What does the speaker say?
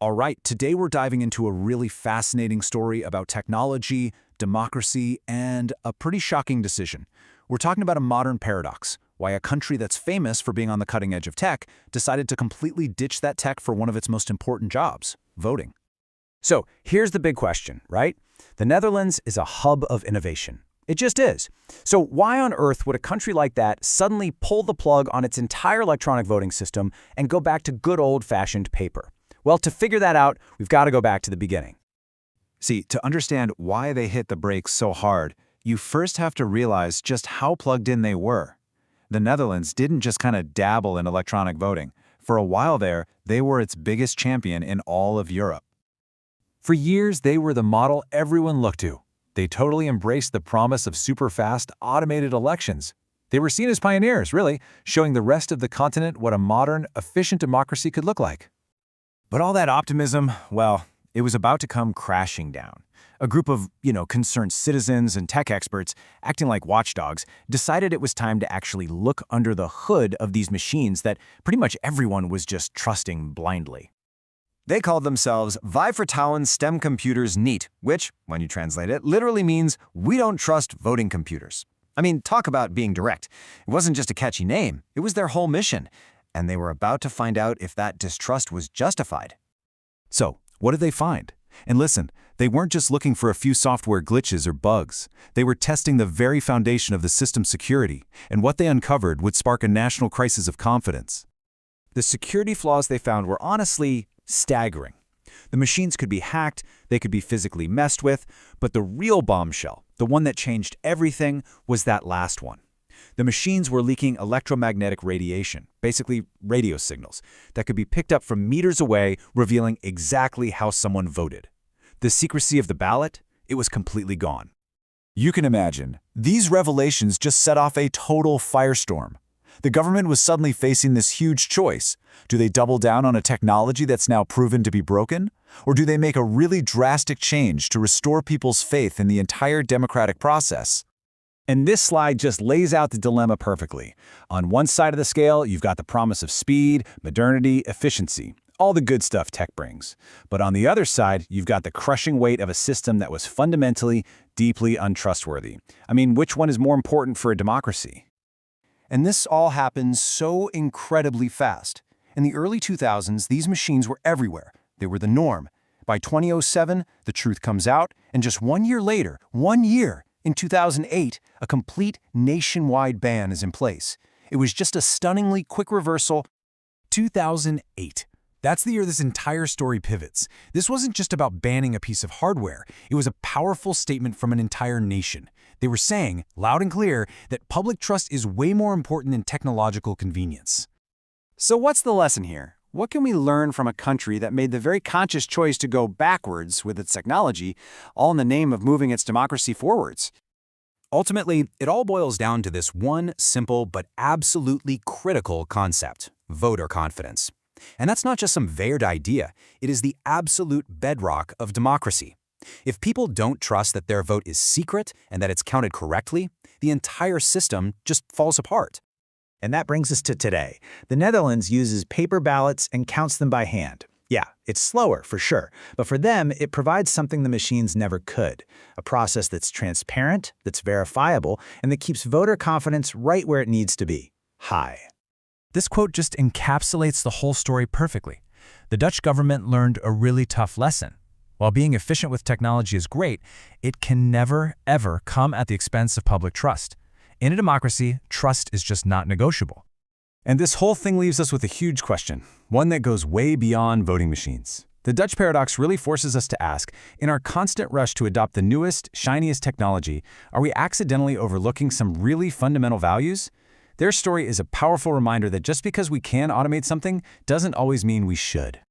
All right, today we're diving into a really fascinating story about technology, democracy, and a pretty shocking decision. We're talking about a modern paradox, why a country that's famous for being on the cutting edge of tech decided to completely ditch that tech for one of its most important jobs, voting. So here's the big question, right? The Netherlands is a hub of innovation. It just is. So why on earth would a country like that suddenly pull the plug on its entire electronic voting system and go back to good old-fashioned paper? Well, to figure that out, we've got to go back to the beginning. See, to understand why they hit the brakes so hard, you first have to realize just how plugged in they were. The Netherlands didn't just kind of dabble in electronic voting. For a while there, they were its biggest champion in all of Europe. For years, they were the model everyone looked to. They totally embraced the promise of super-fast, automated elections. They were seen as pioneers, really, showing the rest of the continent what a modern, efficient democracy could look like. But all that optimism, well, it was about to come crashing down. A group of, concerned citizens and tech experts, acting like watchdogs, decided it was time to actually look under the hood of these machines that pretty much everyone was just trusting blindly. They called themselves Wij vertrouwen stemcomputers niet, which, when you translate it, literally means we don't trust voting computers. I mean, talk about being direct. It wasn't just a catchy name, it was their whole mission. And they were about to find out if that distrust was justified. So, what did they find? And listen, they weren't just looking for a few software glitches or bugs. They were testing the very foundation of the system's security, and what they uncovered would spark a national crisis of confidence. The security flaws they found were honestly staggering. The machines could be hacked, they could be physically messed with, but the real bombshell, the one that changed everything, was that last one. The machines were leaking electromagnetic radiation, basically radio signals, that could be picked up from meters away, revealing exactly how someone voted. The secrecy of the ballot, it was completely gone. You can imagine, these revelations just set off a total firestorm. The government was suddenly facing this huge choice. Do they double down on a technology that's now proven to be broken? Or do they make a really drastic change to restore people's faith in the entire democratic process? And this slide just lays out the dilemma perfectly. On one side of the scale, you've got the promise of speed, modernity, efficiency, all the good stuff tech brings. But on the other side, you've got the crushing weight of a system that was fundamentally, deeply untrustworthy. I mean, which one is more important for a democracy? And this all happened so incredibly fast. In the early 2000s, these machines were everywhere. They were the norm. By 2007, the truth comes out, and just 1 year later, in 2008, a complete nationwide ban is in place. It was just a stunningly quick reversal. 2008. That's the year this entire story pivots. This wasn't just about banning a piece of hardware. It was a powerful statement from an entire nation. They were saying, loud and clear, that public trust is way more important than technological convenience. So what's the lesson here? What can we learn from a country that made the very conscious choice to go backwards with its technology, all in the name of moving its democracy forwards? Ultimately, it all boils down to this one simple but absolutely critical concept: voter confidence. And that's not just some vague idea, it is the absolute bedrock of democracy. If people don't trust that their vote is secret and that it's counted correctly, the entire system just falls apart. And that brings us to today. The Netherlands uses paper ballots and counts them by hand. Yeah, it's slower for sure, but for them, it provides something the machines never could: a process that's transparent, that's verifiable, and that keeps voter confidence right where it needs to be: high. This quote just encapsulates the whole story perfectly. The Dutch government learned a really tough lesson. While being efficient with technology is great, it can never, ever come at the expense of public trust. In a democracy, trust is just not negotiable. And this whole thing leaves us with a huge question, one that goes way beyond voting machines. The Dutch paradox really forces us to ask, in our constant rush to adopt the newest, shiniest technology, are we accidentally overlooking some really fundamental values? Their story is a powerful reminder that just because we can automate something doesn't always mean we should.